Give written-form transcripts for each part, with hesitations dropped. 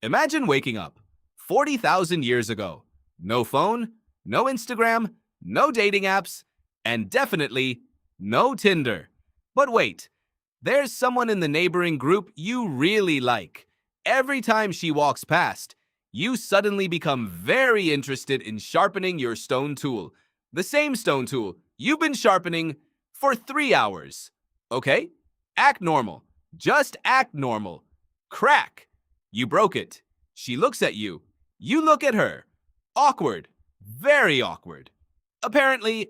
Imagine waking up 40,000 years ago. No phone, no Instagram, no dating apps, and definitely no Tinder. But wait, there's someone in the neighboring group you really like. Every time she walks past, you suddenly become very interested in sharpening your stone tool. The same stone tool you've been sharpening for 3 hours. Okay? Act normal. Just act normal. Crack! You broke it. She looks at you. You look at her. Awkward. Very awkward. Apparently,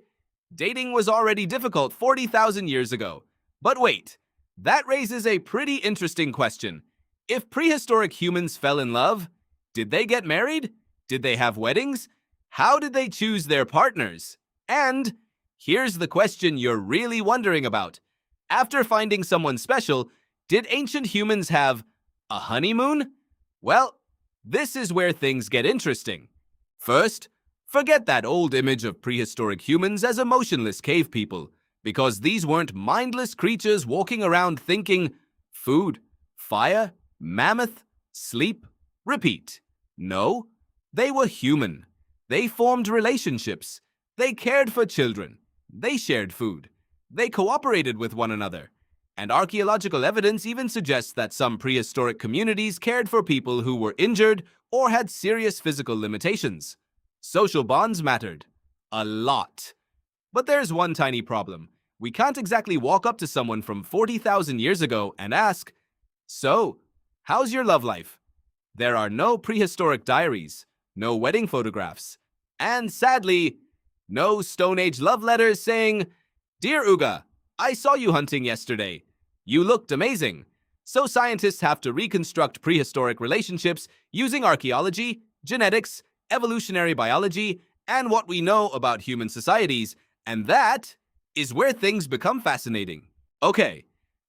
dating was already difficult 40,000 years ago. But wait, that raises a pretty interesting question. If prehistoric humans fell in love, did they get married? Did they have weddings? How did they choose their partners? And here's the question you're really wondering about. After finding someone special, did ancient humans have a honeymoon? Well, this is where things get interesting. First, forget that old image of prehistoric humans as emotionless cave people, because these weren't mindless creatures walking around thinking food, fire, mammoth, sleep, repeat. No, they were human. They formed relationships. They cared for children. They shared food. They cooperated with one another. And archaeological evidence even suggests that some prehistoric communities cared for people who were injured or had serious physical limitations. Social bonds mattered. A lot. But there's one tiny problem. We can't exactly walk up to someone from 40,000 years ago and ask, "So, how's your love life?" There are no prehistoric diaries, no wedding photographs, and sadly, no Stone Age love letters saying, "Dear Uga, I saw you hunting yesterday. You looked amazing." So scientists have to reconstruct prehistoric relationships using archaeology, genetics, evolutionary biology, and what we know about human societies, and that is where things become fascinating. Okay,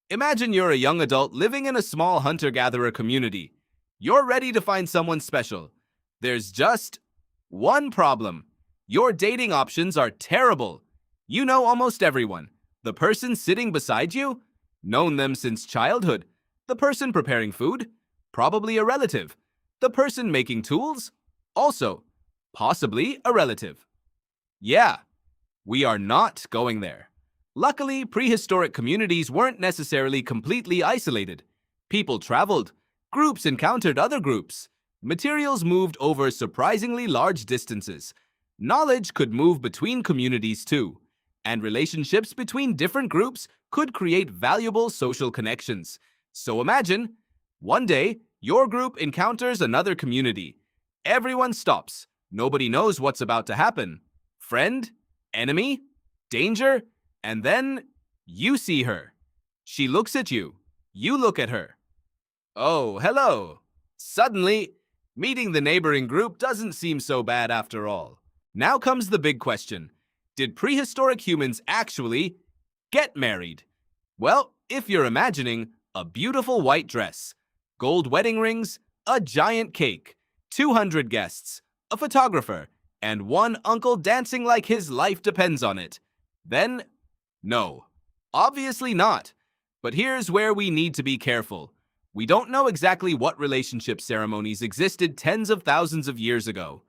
imagine you're a young adult living in a small hunter-gatherer community. You're ready to find someone special. There's just one problem. Your dating options are terrible. You know almost everyone. The person sitting beside you? Known them since childhood. The person preparing food? Probably a relative. The person making tools? Also, possibly a relative. Yeah, we are not going there. Luckily, prehistoric communities weren't necessarily completely isolated. People traveled. Groups encountered other groups. Materials moved over surprisingly large distances. Knowledge could move between communities too. And relationships between different groups could create valuable social connections. So imagine, one day, your group encounters another community. Everyone stops. Nobody knows what's about to happen. Friend? Enemy? Danger? And then you see her. She looks at you. You look at her. Oh, hello. Suddenly, meeting the neighboring group doesn't seem so bad after all. Now comes the big question. Did prehistoric humans actually get married? Well, if you're imagining a beautiful white dress, gold wedding rings, a giant cake, 200 guests, a photographer, and one uncle dancing like his life depends on it, then no, obviously not. But here's where we need to be careful. We don't know exactly what relationship ceremonies existed tens of thousands of years ago.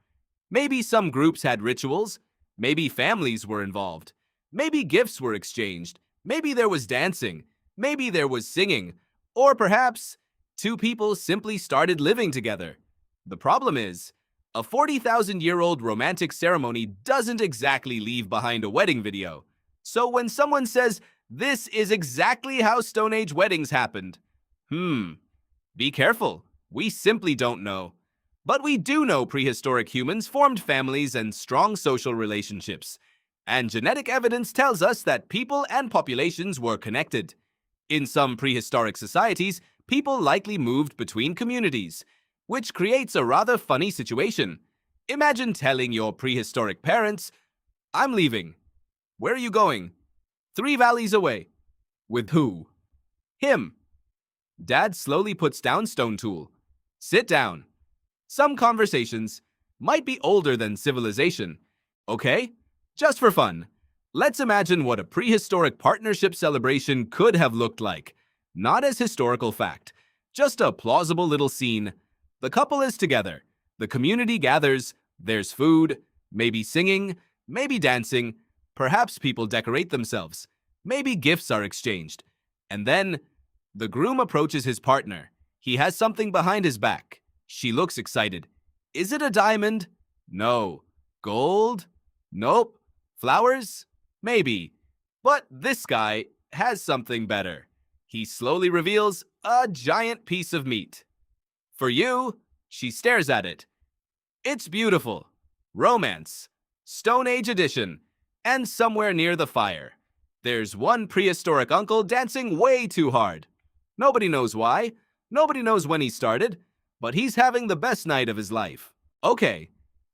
Maybe some groups had rituals. Maybe families were involved. Maybe gifts were exchanged. Maybe there was dancing. Maybe there was singing. Or perhaps two people simply started living together. The problem is, a 40,000-year-old romantic ceremony doesn't exactly leave behind a wedding video. So when someone says, "This is exactly how Stone Age weddings happened," be careful. We simply don't know. But we do know prehistoric humans formed families and strong social relationships. And genetic evidence tells us that people and populations were connected. In some prehistoric societies, people likely moved between communities, which creates a rather funny situation. Imagine telling your prehistoric parents, "I'm leaving." "Where are you going?" "3 valleys away." "With who?" "Him." Dad slowly puts down stone tool. "Sit down." Some conversations might be older than civilization. Okay? Just for fun, let's imagine what a prehistoric partnership celebration could have looked like. Not as historical fact, just a plausible little scene. The couple is together. The community gathers. There's food, maybe singing, maybe dancing. Perhaps people decorate themselves. Maybe gifts are exchanged. And then the groom approaches his partner. He has something behind his back. She looks excited. Is it a diamond? No. Gold? Nope. Flowers? Maybe. But this guy has something better. He slowly reveals a giant piece of meat. For you, she stares at it. It's beautiful. Romance. Stone Age edition. And somewhere near the fire, there's one prehistoric uncle dancing way too hard. Nobody knows why. Nobody knows when he started. But he's having the best night of his life. Okay,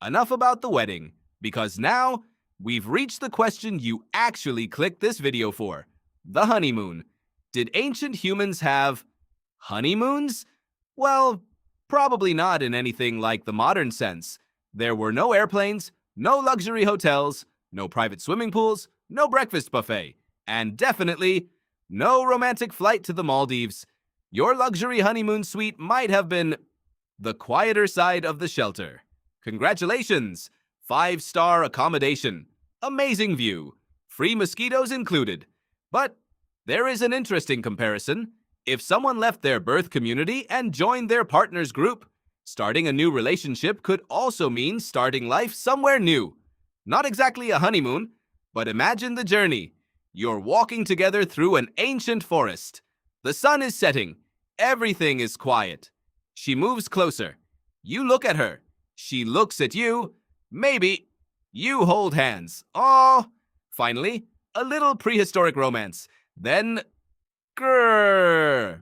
enough about the wedding, because now we've reached the question you actually clicked this video for. The honeymoon. Did ancient humans have honeymoons? Well, probably not in anything like the modern sense. There were no airplanes, no luxury hotels, no private swimming pools, no breakfast buffet, and definitely no romantic flight to the Maldives. Your luxury honeymoon suite might have been the quieter side of the shelter. Congratulations! 5-star accommodation. Amazing view. Free mosquitoes included. But there is an interesting comparison. If someone left their birth community and joined their partner's group, starting a new relationship could also mean starting life somewhere new. Not exactly a honeymoon, but imagine the journey. You're walking together through an ancient forest. The sun is setting. Everything is quiet. She moves closer. You look at her. She looks at you. Maybe. You hold hands. Oh! Finally, a little prehistoric romance. Then, grrr.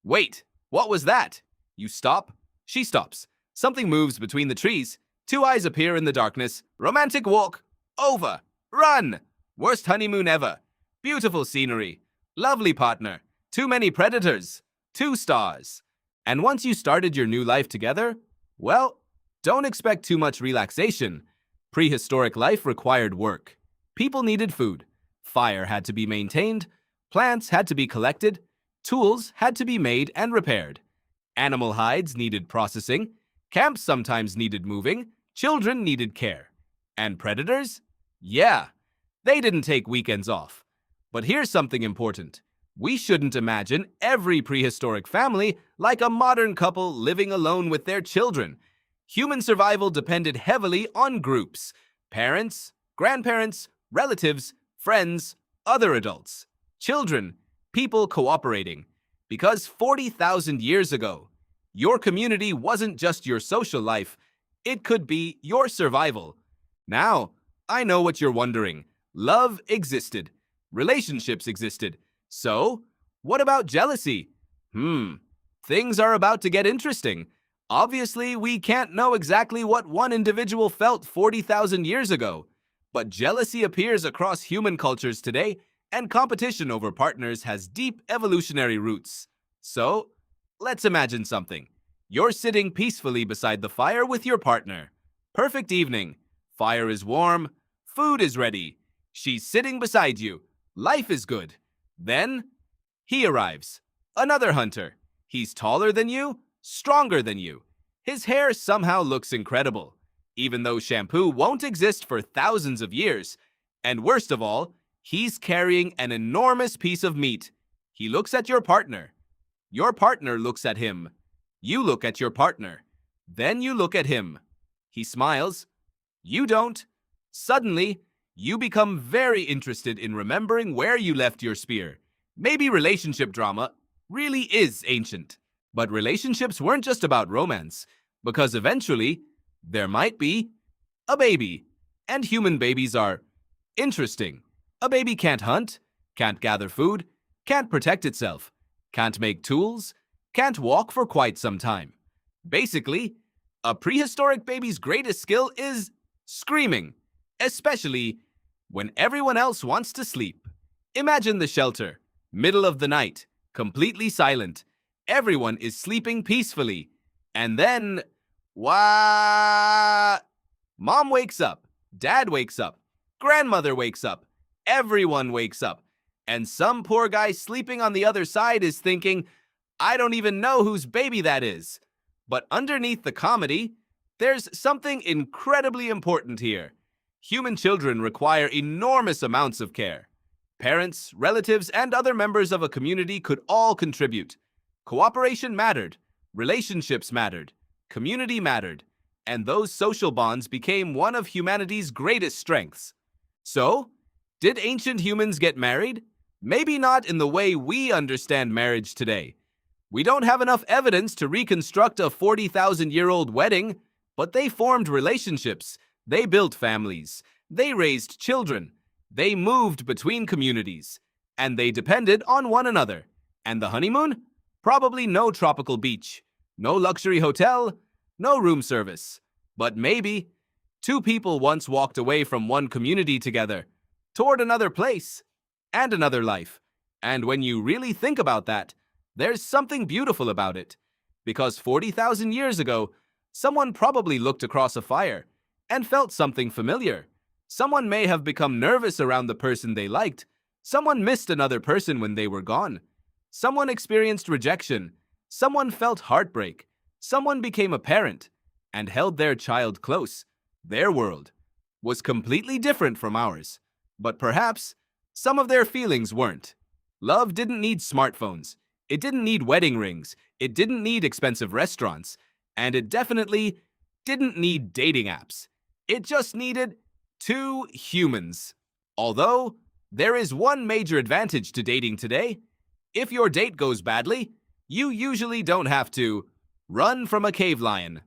Wait, what was that? You stop. She stops. Something moves between the trees. 2 eyes appear in the darkness. Romantic walk. Over. Run. Worst honeymoon ever. Beautiful scenery. Lovely partner. Too many predators. 2 stars. And once you started your new life together, well, don't expect too much relaxation. Prehistoric life required work. People needed food. Fire had to be maintained. Plants had to be collected. Tools had to be made and repaired. Animal hides needed processing. Camps sometimes needed moving. Children needed care. And predators? Yeah, they didn't take weekends off. But here's something important. We shouldn't imagine every prehistoric family like a modern couple living alone with their children. Human survival depended heavily on groups: parents, grandparents, relatives, friends, other adults, children, people cooperating. Because 40,000 years ago, your community wasn't just your social life, it could be your survival. Now, I know what you're wondering. Love existed. Relationships existed. So, what about jealousy? Things are about to get interesting. Obviously, we can't know exactly what one individual felt 40,000 years ago, but jealousy appears across human cultures today, and competition over partners has deep evolutionary roots. So, let's imagine something. You're sitting peacefully beside the fire with your partner. Perfect evening. Fire is warm. Food is ready. She's sitting beside you. Life is good. Then, he arrives. Another hunter. He's taller than you, stronger than you. His hair somehow looks incredible, even though shampoo won't exist for thousands of years. And worst of all, he's carrying an enormous piece of meat. He looks at your partner. Your partner looks at him. You look at your partner. Then you look at him. He smiles. You don't. Suddenly, you become very interested in remembering where you left your spear. Maybe relationship drama really is ancient. But relationships weren't just about romance, because eventually, there might be a baby. And human babies are interesting. A baby can't hunt, can't gather food, can't protect itself, can't make tools, can't walk for quite some time. Basically, a prehistoric baby's greatest skill is screaming, especially when everyone else wants to sleep. Imagine the shelter, middle of the night, completely silent. Everyone is sleeping peacefully. And then, Mom wakes up, Dad wakes up, Grandmother wakes up, everyone wakes up. And some poor guy sleeping on the other side is thinking, I don't even know whose baby that is. But underneath the comedy, there's something incredibly important here. Human children require enormous amounts of care. Parents, relatives, and other members of a community could all contribute. Cooperation mattered, relationships mattered, community mattered, and those social bonds became one of humanity's greatest strengths. So, did ancient humans get married? Maybe not in the way we understand marriage today. We don't have enough evidence to reconstruct a 40,000-year-old wedding, but they formed relationships, they built families, they raised children, they moved between communities, and they depended on one another. And the honeymoon? Probably no tropical beach, no luxury hotel, no room service. But maybe two people once walked away from one community together, toward another place, and another life. And when you really think about that, there's something beautiful about it. Because 40,000 years ago, someone probably looked across a fire and felt something familiar. Someone may have become nervous around the person they liked. Someone missed another person when they were gone. Someone experienced rejection. Someone felt heartbreak. Someone became a parent and held their child close. Their world was completely different from ours. But perhaps some of their feelings weren't. Love didn't need smartphones. It didn't need wedding rings. It didn't need expensive restaurants. And it definitely didn't need dating apps. It just needed two humans. Although, there is one major advantage to dating today. If your date goes badly, you usually don't have to run from a cave lion.